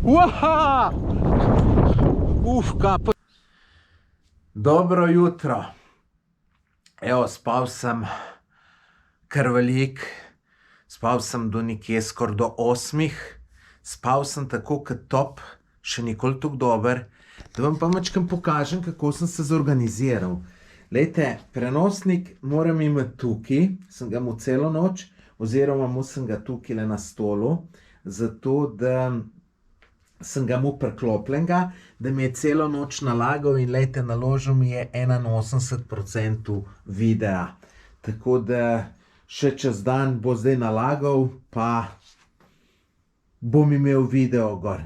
Uha! Kapa. Dobro jutro. Evo, spal sem kar veliko. Spal sem do nekje skoraj do 8. Spal sem tako kot top, še nikoli tako dober. Da vam pa majčkeno pokažem, kako sem se zorganiziral. Glejte, prenosnik moram imeti tukaj, sem ga imel celo noč, oziroma imel sem ga tukaj na stolu, zato da sem ga imel priklopljenega, da mi je celo noč nalagal in glejte, naložil mi je 81% videa. Tako da še čez dan bo zdaj nalagal, pa bom imel video gor.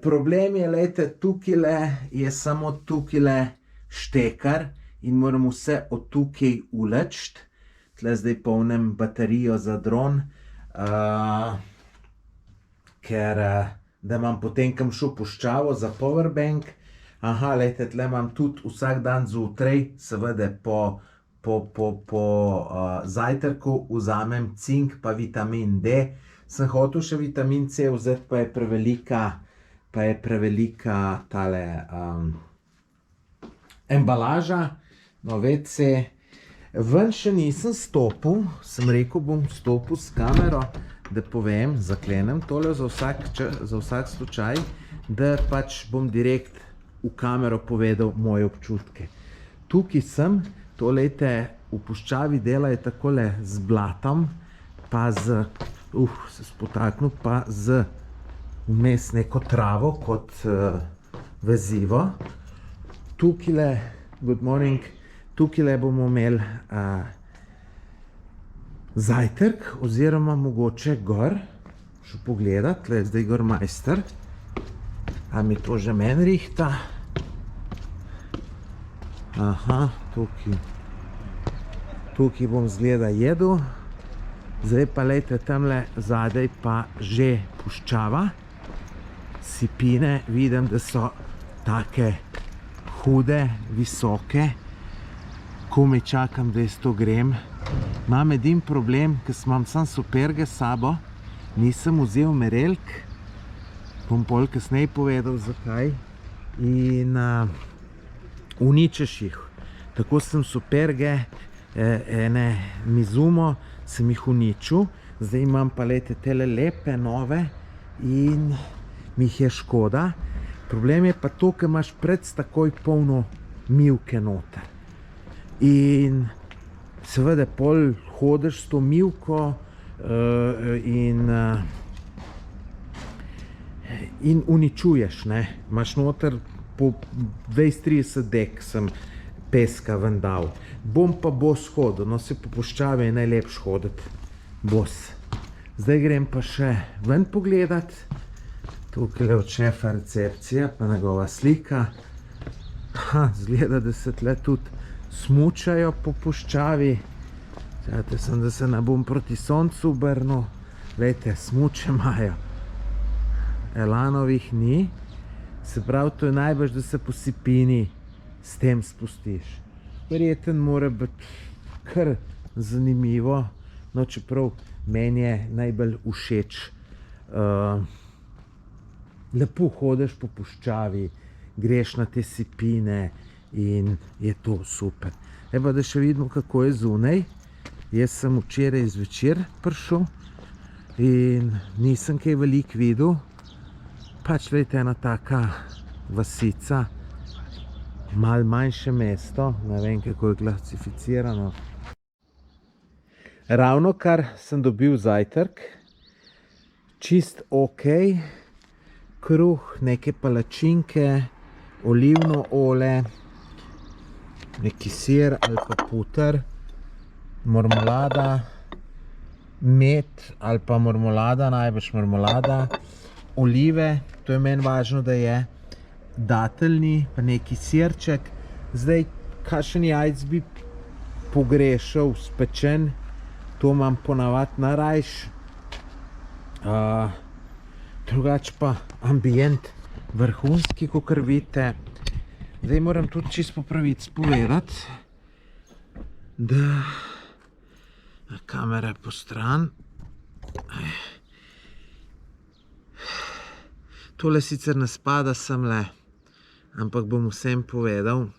Problem je, glejte, tukajle je samo tukajle štekar in moram vse od tukaj uleči. Tle zdaj polnim baterijo za dron, ker da imam potem kam šel puščavo za powerbank. Aha, glejte, tle imam tudi vsak dan zjutraj, seveda po zajtrku vzamem cink pa vitamin D. Sem hotel še vitamin C vzeti, pa je prevelika tale embalaža, no WC. Ven še nisem stopil, sem rekel, bom stopil s kamero, da povem, zaklenem tole za vsak slučaj, da pač bom direkt v kamero povedal moje občutke. Tukaj sem, to lejte, v puščavi delajo takole z blatom, pa z, se spotaknil, pa z vmes neko travo kot vezivo. Tukajle, good morning, tukajle bomo imeli zajtrk, oziroma mogoče gor, še pogledat, tle je zdaj gor majster, a mi to že meni rihta. Aha, tukaj bom zgleda jedel, zdaj pa lejte, tamle zadaj pa že puščava, sipine, vidim, da so take hude, visoke, komaj čakam, da jaz to grem. Imam edin problem, ker imam sam superge s sabo, nisem vzel merelk, bom pol kasneje povedal zakaj, in uničeš jih. Tako sem superge, ene Mizumo, sem jih uničil, zdaj imam pa lejte tele lepe, nove in mi jih je škoda. Problem je pa to, ker imaš pred takoj polno mivke noter. In seveda pol hodiš s to mivko in uničuješ, ne. Imaš noter po 20-30 dek sem peska ven dal. Bom pa bos hodil, no se po puščavi je najlepš hoditi bos. Zdaj grem pa še ven pogledat. Tukaj je od šefa recepcija, pa njegova slika. Zgleda, da se tle tudi smučajo po puščavi. Čakajte sem, da se ne bom proti soncu obrnil. Glejte, smuče imajo. Elanovih ni. Se pravi, to je najbrž, da se po sipini s tem spustiš. Verjeten mora biti kar zanimivo, no čeprav meni je najbolj všeč. Lepo hodiš po puščavi, greš na te sipine in je to super. Evo, da še vidimo, kako je zunaj. Jaz sem včeraj zvečer prišel in nisem kaj veliko videl. Pač lejte, ena taka vasica, malo manjše mesto, ne vem, kako je klasificirano. Ravnokar sem dobil zajtrk, čist okej, kruh, neke palačinke, olivno olje, neki sir ali pa puter, marmolada, med ali pa marmolada, najbrž marmolada, olive, to je meni važno, da je, dateljni, pa neki sirček. Zdaj, kakšen jajc bi pogrešal spečen, to imam ponavadi najrajš. Drugače pa ambient vrhunski, kakor vidite. Zdaj moram tudi čisto po pravici povedati, da kamera po stran. Tole sicer ne spada semle, ampak bom vsem povedal.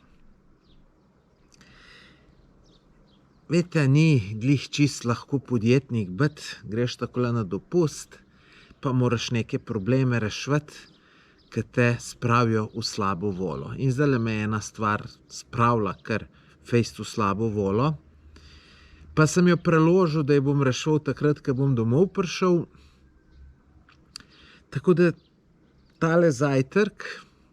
Veste, ni glih čist lahko podjetnik biti, greš takole na dopust, pa moraš neke probleme reševati, ki te spravijo v slabo voljo. In zdajle me ena stvar spravila kar fejst v slabo voljo, pa sem jo preložil, da jo bom rešil takrat, ko bom domov prišel. Tako da tale zajtrk,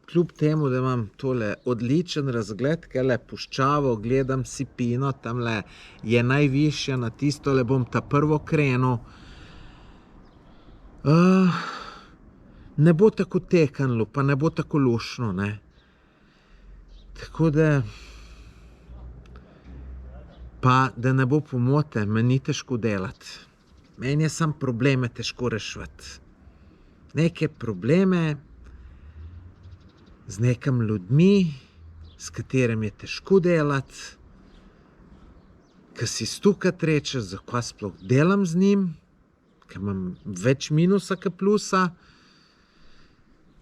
kljub temu, da imam tole odličen razgled, kele puščavo, gledam sipino, tamle je najvišja, na tistole bom ta prvo krenil. Ne bo tako tekanlo, pa ne bo tako lušno, ne. Tako da, pa da ne bo pomote, me ni težko delati. Meni je samo probleme težko reševati. Neke probleme z nekim ljudmi, s katerim je težko delati, ki si stukati rečeš, zakaj sploh delam z njim, ker imam več minusa kot plusa.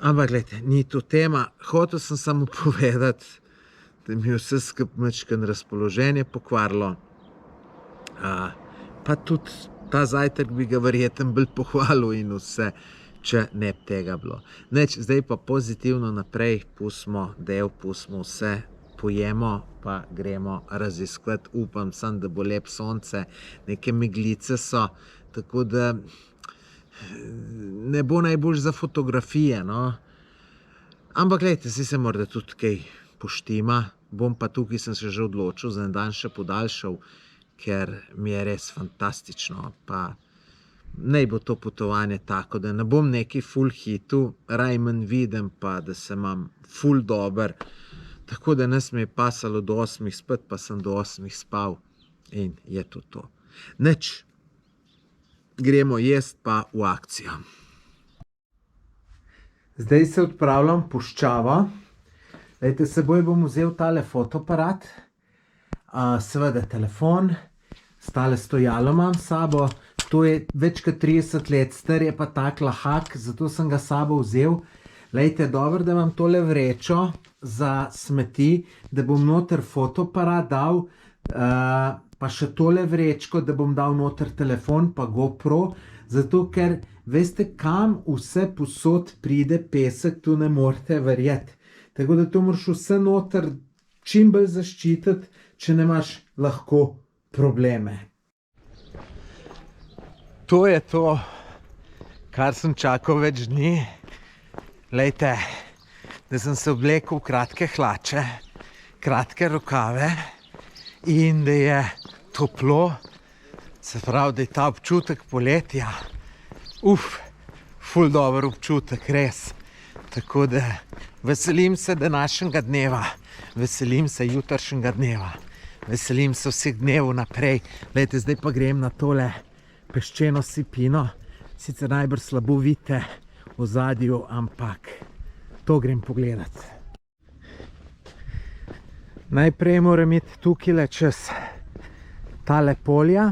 Ampak gledajte, ni to tema. Hotel sem samo povedati, da mi je vse skupaj majčkeno razpoloženje pokvarilo. Pa tudi ta zajtrk bi ga verjetno bolj pohvalil in vse, če ne bi tega bilo. Nič, zdaj pa pozitivno naprej, pustimo del, pustimo vse, pojemo, pa gremo raziskovati. Upam sem, da bo lep sonce, neke meglice so, tako da ne bo najbolj za fotografije, no. Ampak gledajte, saj se mora tudi kaj poštima. Bom pa tukaj, sem se že odločil, za en dan še podaljšal, ker mi je res fantastično. Pa naj bo to potovanje tako, da ne bom neki ful hitu, raj manj vidim, pa da se imam ful dober. Tako da nas mi je pasalo do 8 spet, pa sem do 8 spal in je to. Nič, gremo jest pa v akcijo. Zdaj se odpravljam v puščavo. Lejte, s seboj bom vzel tale fotoaparat, seveda telefon, s tale stojalo imam s sabo. To je več kot 30 let star, je pa tak lahak, zato sem ga s sabo vzel. Lejte, dobro, da imam tole vrečo za smeti, da bom noter fotoaparat dal, pa še tole vrečko, da bom dal noter telefon, pa GoPro, zato ker veste, kam vse posod pride pesek, tu ne morete verjeti. Tako da to moraš vse noter čim bolj zaščititi, če ne imaš lahko probleme. To je to, kar sem čakal več dni. Lejte, da sem se oblekel v kratke hlače, kratke rokave in da je toplo, se pravi, da je ta občutek poletja. Ful dober občutek, res. Tako da veselim se današnjega dneva, veselim se jutrišnjega dneva, veselim se vseh dnev naprej. Lejte, zdaj pa grem na tole peščeno sipino, sicer najbrž slabo vidite v ozadju, ampak to grem pogledat. Najprej moram iti tukaj čez tale polja.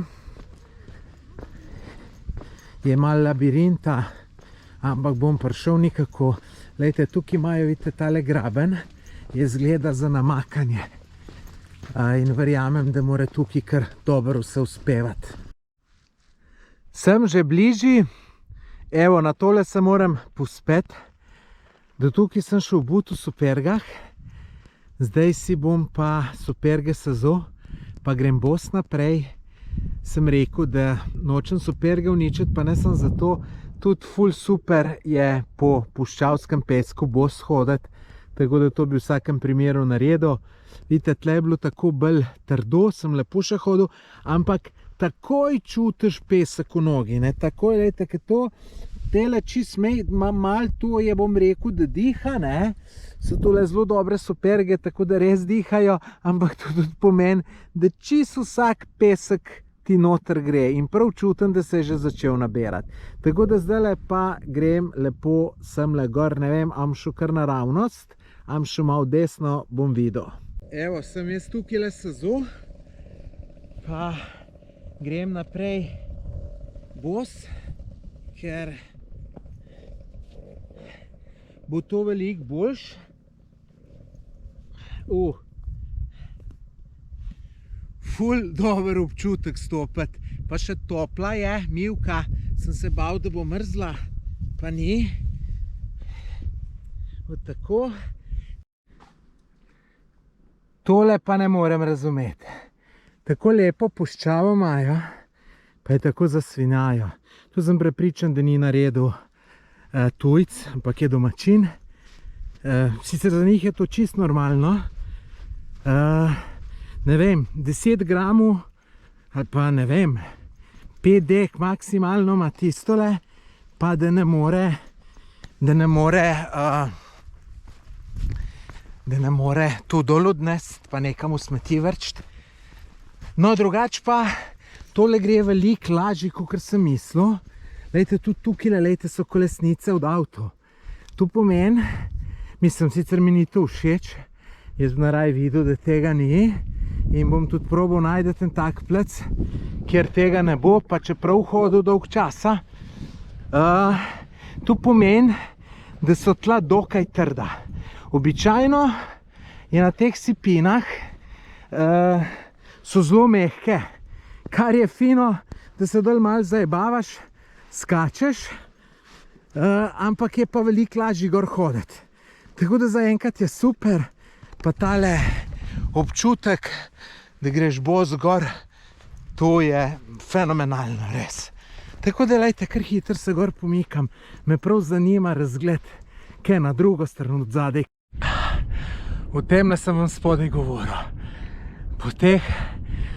Je malo labirinta, ampak bom prišel nekako. Lejte, tukaj imajo, vidite, tale graben, je zgleda za namakanje. In verjamem, da mora tukaj kar dobro vse uspevati. Sem že bližji, evo, na tole se moram povzpeti. Do tukaj sem šel v but v supergah, zdaj si bom pa superge sezal, pa grem bos naprej. Sem rekel, da nočem superge uničiti, pa ne sem zato, tudi ful super je po puščavskem pesku bos hoditi, tako da to bi v vsakem primeru naredil. Vidite, tle je bilo tako bolj trdo, sem lepo še hodil, ampak takoj čutiš pesek v nogi, ne, takoj, lejte, ker to, tele čist ima malo to, je bom rekel, da diha, ne, so tole zelo dobre superge, tako da res dihajo, ampak to tudi pomeni, da čist vsak pesek ti noter gre in prav čutim, da se je že začel nabirati. Tako da zdajle pa grem lepo semle gor, ne vem, am šel kar naravnost, am šel malo desno, bom videl. Evo, sem jaz tukaj sezal, pa grem naprej bos, ker bo to veliko boljš. Ful dober občutek stopiti, pa še topla je, mivka, sem se bal, da bo mrzla, pa ni. Tako. Tole pa ne morem razumeti. Tako lepo puščavo imajo, pa je tako zasvinjajo. Tu sem prepričan, da ni naredil tujc, ampak je domačin. Sicer za njih je to čisto normalno. Ne vem, 10 gramov ali pa ne vem, 5 dek maksimalno ima tistole, pa da ne more to dol odnesti, pa nekam v smeti vrčiti. No, drugače pa tole gre veliko lažje, kot sem mislil. Lejte, tudi tukaj, lejte, so kolesnice od avto. To pomeni, mislim, sicer mi ni to všeč, jaz bom naraj videl, da tega ni in bom tudi probal najti en tak plec, kjer tega ne bo, pa čeprav hodil dolg časa. To pomeni, da so tla dokaj trda. Običajno je na teh sipinah so zelo mehke, kar je fino, da se dol malo zajebavaš, skačeš, ampak je pa veliko lažje gor hoditi. Tako da zaenkrat je super, pa tale občutek, da greš boz gor, to je fenomenalno, res. Tako da, lejte, kar hitro se gor pomikam, me prav zanima razgled, kaj na drugo stran od zadaj. O tem sem vam spodaj govoril. Po teh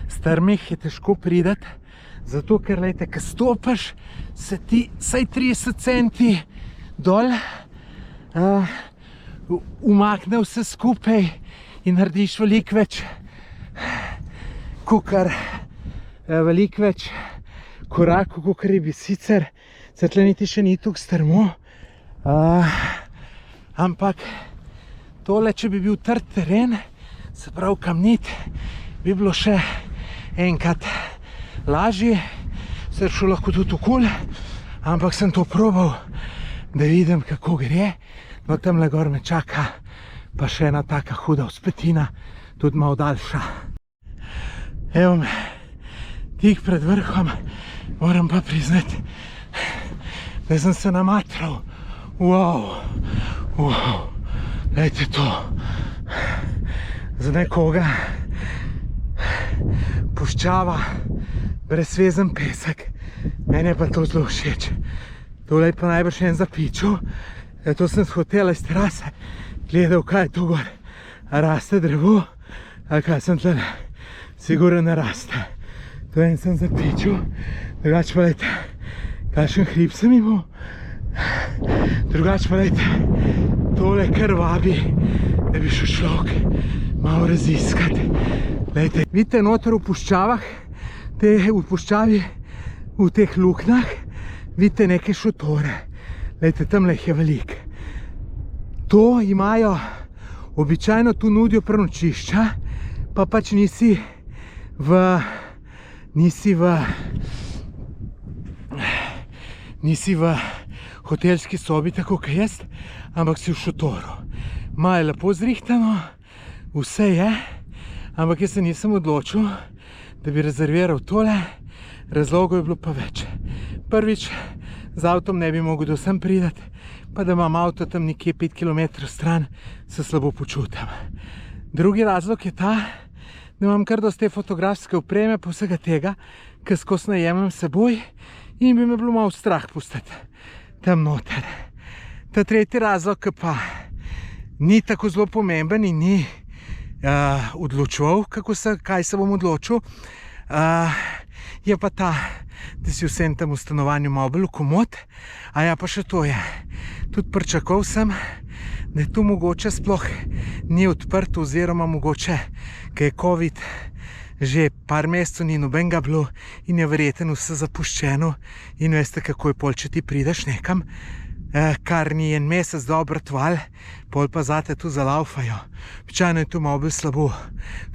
strmih je težko prideti, zato ker, lejte, ko stopaš, se ti vsaj 30 centi dol umakne vse skupaj in narediš veliko več korakov, kakor je bi sicer. Se tle niti še ni tukaj strmo. Ampak tole, če bi bil trd teren, se pravi kamnit, bi bilo še enkrat lažje. Se šel lahko tudi okoli, ampak sem to probal, da vidim, kako gre. No, tamle gor me čaka pa še ena taka huda vzpetina, tudi malo daljša. Evo me, tik pred vrhom, moram pa priznati, da sem se namatral. Lejte to, za nekoga puščava, brezvezen pesek, meni je pa to zelo všeč. Tole je pa najbrž en zapičil, to sem s hotela iz terase gledal, kaj je to gor. A raste drevo, ali kaj sem tle, sigurno ne raste. To en sem zapičil, drugače pa lejte, kakšen hrib sem imel. Drugače pa lejte, tole kar vabi, da bi šel človek malo raziskati. Lejte, vidite noter v puščavah, v puščavi, v teh luknjah, vidite neke šotore. Lejte, tamle jih je veliko. To imajo, običajno tu nudijo prenočišča, pa pač nisi v hotelski sobi, tako kot jaz, ampak si v šotoru. Malo je lepo zrihtano, vse je, ampak jaz se nisem odločil, da bi rezerviral tole, razlogov je bilo pa več. Prvič, z avtom ne bi mogel do sem pridati, pa da imam avto tam nekje 5 km stran, se slabo počutim. Drugi razlog je ta, da imam kar dosti fotografske opreme, pa vsega tega, ker skozi najemam seboj in bi me bilo malo strah pustiti tam noter. Ta tretji razlog, ki pa ni tako zelo pomemben in ni odločil, kaj se bom odločil, je pa ta, da si vsem tam v stanovanju malo bolj komod. A ja, pa še to je. Tudi pričakoval sem, da je tu mogoče sploh ni odprto, oziroma mogoče, ker je COVID že par mesecev ni nobenega bilo in je verjetno vse zapuščeno. In veste, kako je pol, če ti prideš nekam, kar ni en mesec dobro tval, pol pa zate tu zalaufajo. Običajno je tu malo bolj slabo.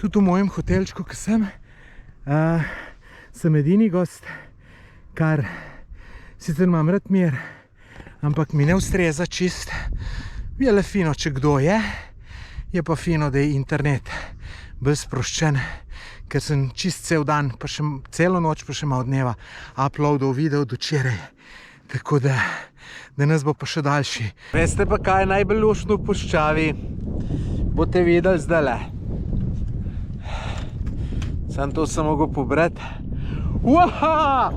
Tudi v mojem hotelčku, ki sem edini gost, kar sicer imam rad mir, ampak mi ne ustreza čist, Je le fino, če kdo je pa fino, da je internet bolj sproščen, ker sem čist cel dan, pa še celo noč, pa še malo dneva uploadal video do včeraj, tako da danes bo pa še daljši. Veste pa, kaj je najbolj luštno v puščavi? Boste videli zdajle. Sam to sem mogel pobrati. Uaha!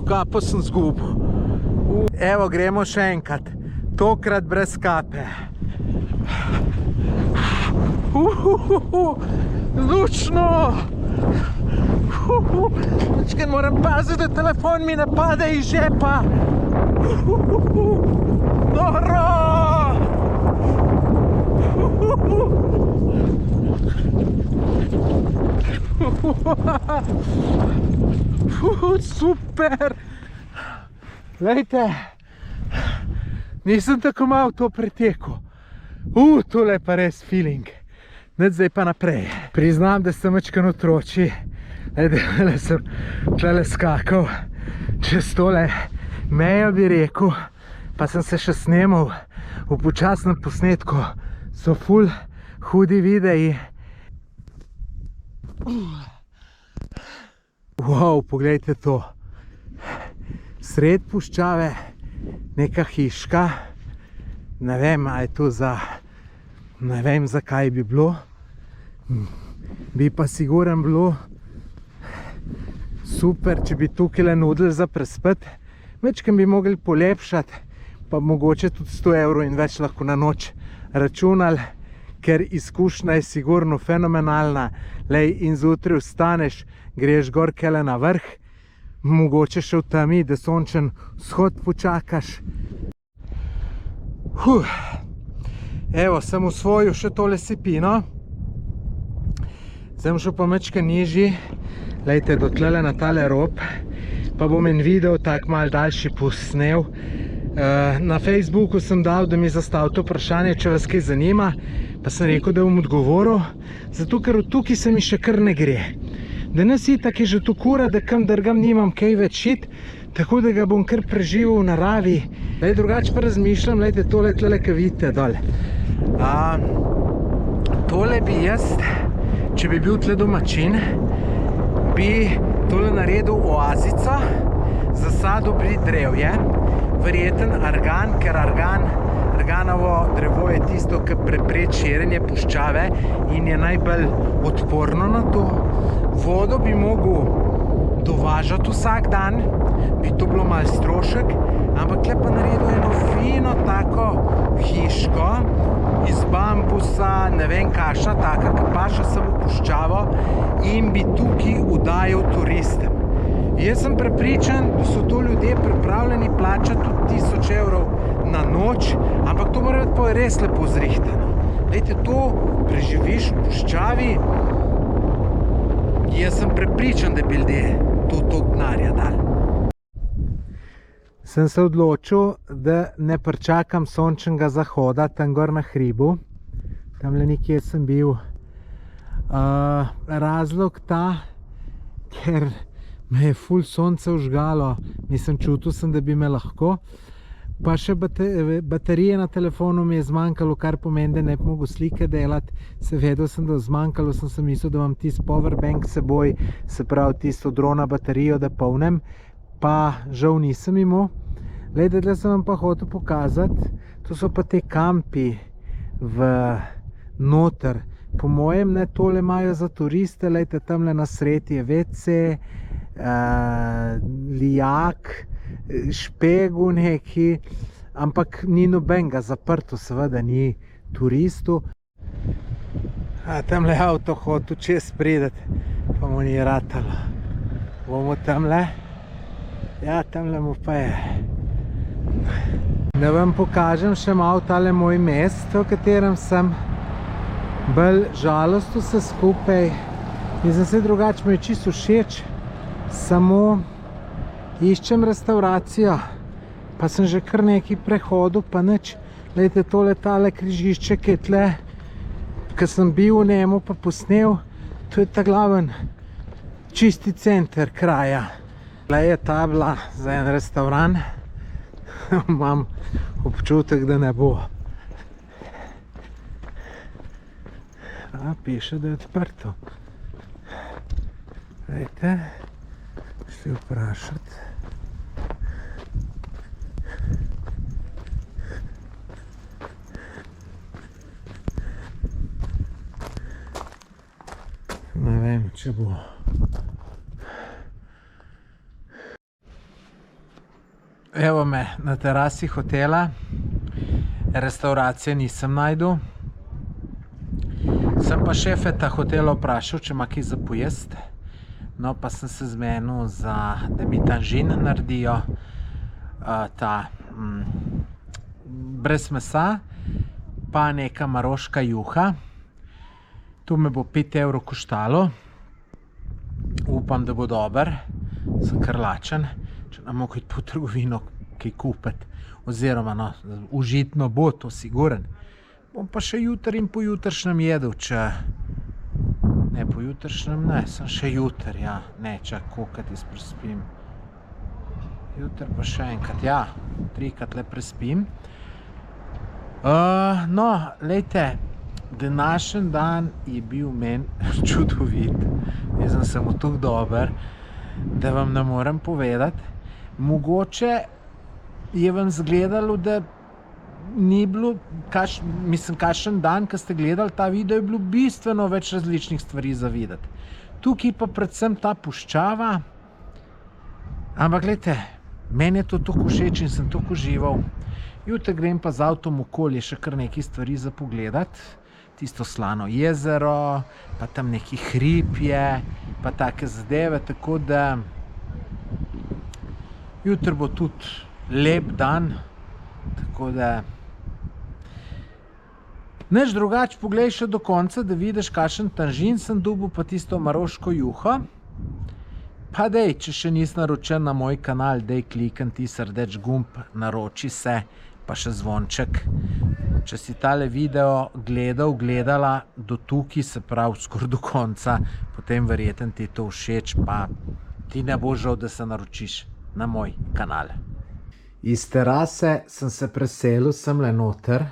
Kaj pa sem zgubil. Evo, gremo še enkrat. Tokrat brez kape. Lučno! Večkrat moram paziti, da telefon mi ne pade iz žepa. Noro! Super! Glejte, nisem tako malo to pretekel. Tole je pa res feeling. Zdaj pa naprej. Priznam, da sem mačkan otroči. Zdaj sem tlele skakal čez tole mejo, bi rekel, pa sem se še snemal v počasnem posnetku. So ful hudi videi. Wow, poglejte to. Sred puščave neka hiška. Ne vem, a je to za... Ne vem, zakaj bi bilo. Bi pa siguren bilo super, če bi tukaj nudili za prespet. Večkrat bi mogli polepšati, pa mogoče tudi 100 € in več lahko na noč računali, ker izkušnja je sigurno fenomenalna. Lej, in zjutraj vstaneš, greš gor kele na vrh, mogoče še v temi, da sončen vzhod počakaš. Evo, sem usvojil še tole sipino. Sem šel pa mečka nižji, lejte, do tlele na tale rob, pa bom en video tak mal daljši posnel. Na Facebooku sem dal, da mi zastavite vprašanje, če vas kaj zanima, pa sem rekel, da bom odgovoril, zato ker od tukaj se mi še kar ne gre. Danes itak je že to kura, da kam drgam nimam kaj več šit, tako da ga bom kar preživel v naravi. Drugače pa razmišljam, lejte, tole tlele, kaj vidite dol. Tole bi jaz, če bi bil tle domačin, bi tole naredil oazico, zasadil bi drevje, verjeten argan, ker arganovo drevo je tisto, ki prepreči širjenje puščave in je najbolj odporno na to. Vodo bi mogel dovažati vsak dan, bi to bilo malo strošek, ampak tle pa naredil eno fino tako hiško iz bambusa, ne vem kaša, taka, ki paša samo puščavo in bi tukaj udajal turistem. Jaz sem prepričan, da so to ljudje pripravljeni plačati tudi 1000 € na noč, ampak to mora biti pa res lepo zrihtano. Lejte, to preživiš v puščavi, jaz sem prepričan, da bi ljudje to denarja dali. Sem se odločil, da ne pričakam sončnega zahoda tam gor na hribu. Tamle nekje sem bil. Razlog ta, ker me je ful sonce užgalo. Mislim, čutil sem, da bi me lahko. Pa še baterije na telefonu mi je zmanjkalo, kar pomeni, da ne bi mogel slike delati. Se vedel sem, da zmanjkalo, sem se mislil, da imam tisti powerbank seboj, se pravi tisto drona baterijo, da polnem. Pa žal nisem imel. Glede, da sem vam pa hotel pokazati, to so pa te kampi v noter. Po mojem, ne, tole imajo za turiste, lejte, tamle na sredi je WC, lijak, špegu neki, ampak ni nobenega zaprto, seveda ni turistu. Tamle avto hotel čez prideti, pa mu ni ratalo. Bomo tamle? Ja, tamle mu pa je. Da vam pokažem še malo tale moj mest, v katerem sem. Bolj žalost vse skupaj. Mislim, se drugače mi je čisto všeč. Samo iščem restauracijo. Pa sem že kar nekaj prehodil, pa nič. Glejte, tole križišče, ki je tle, ki sem bil v njemu pa posnel, to je ta glaven čisti center kraja. Tle je tabla za en restaurant. Imam občutek, da ne bo. Piše, da je odprto. Glejte, šli vprašati. Ne vem, če bo. Evo me na terasi hotela. Restauracije nisem našel. Sem pa šefeta hotela vprašal, če ima kaj za pojest. No, pa sem se zmenil, da mi tanžin naredijo brez mesa, pa neka maroška juha. Tu me bo 5 evrov koštalo. Upam, da bo dober. Sem kar lačen, če ne mogo iti po trgovino kaj kupiti. Oziroma, no, užitno bo, to siguren. Bom pa še jutri in pojutrišnjem jedel, če... Ne, pojutrišnjem ne, sem še jutri, ja. Ne, čak, kolikrat jaz prespim. Jutri pa še enkrat, ja, 3-krat le prespim. No, lejte, današnji dan je bil meni čudovit. Jaz sem samo tako dober, da vam ne morem povedati. Mogoče je vam zgledalo, da ni bilo, kakšen dan, ko ste gledali ta video, je bilo bistveno več različnih stvari za videti. Tukaj pa predvsem ta puščava. Ampak gledajte, meni je to tako všeč in sem tako užival. Jutri grem pa z avtom okoli, še kar nekaj stvari za pogledati. Tisto Slano jezero, pa tam neki hrib je, pa take zadeve, tako da jutri bo tudi lep dan, tako da nič drugače, poglej še do konca, da vidiš, kakšen tanžin sem dobil, pa tisto maroško juho. Pa dej, če še nisi naročen na moj kanal, dej klikni tisti rdeč gumb, naroči se, pa še zvonček. Če si tale video gledala do tukaj, se pravi skoraj do konca, potem verjetno ti je to všeč, pa ti ne bo žal, da se naročiš na moj kanal. Iz terase sem se preselil semle noter.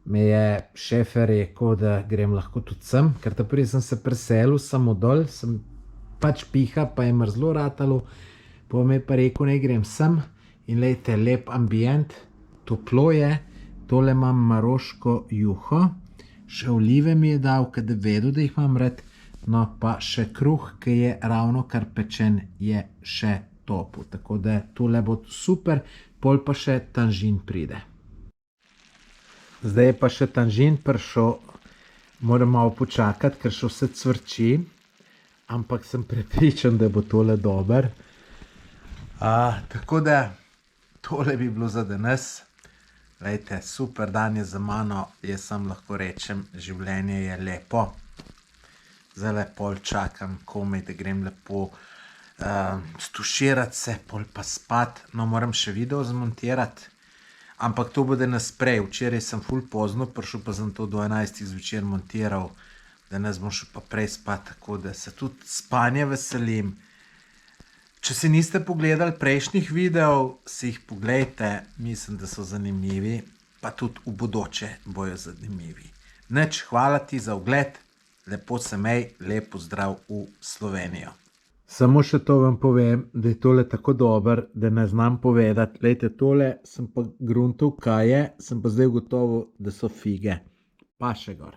Me je šefe rekel, da grem lahko tudi sem, ker prvi sem se preselil samo dol, sem pač piha, pa je mrzlo ratalo, pa me je pa rekel, naj grem sem in lejte, lep ambient, toplo je, tole imam maroško juho, še olive mi je dal, ker da vedel, da jih imam rad, no pa še kruh, ki je ravno kar pečen, je še topel, tako da tole bo super, pol pa še tanžin pride. Zdaj je pa še tanžin prišel, moram malo počakati, ker še vse cvrči, ampak sem prepričan, da bo tole dober. Tako da, tole bi bilo za danes. Glejte, super dan je za mano, jaz sam lahko rečem, življenje je lepo. Zdaj pol čakam komaj, da grem lepo stuširati se, pol pa spat. No, moram še video zmontirati. Ampak to bo danes prej. Včeraj sem ful pozno prišel, pa sem to do 11 zvečer montiral. Danes bom šel pa prej spat, tako da se tudi spanja veselim. Če si niste pogledali prejšnjih videov, si jih poglejte. Mislim, da so zanimivi, pa tudi v bodoče bojo zanimivi. Nič, hvala ti za ogled. Lepo se mej, lepo zdrav v Slovenijo. Samo še to vam povem, da je tole tako dober, da ne znam povedati. Lejte, tole sem pa gruntal, kaj je, sem pa zdaj ugotovil, da so fige. Pa še gor.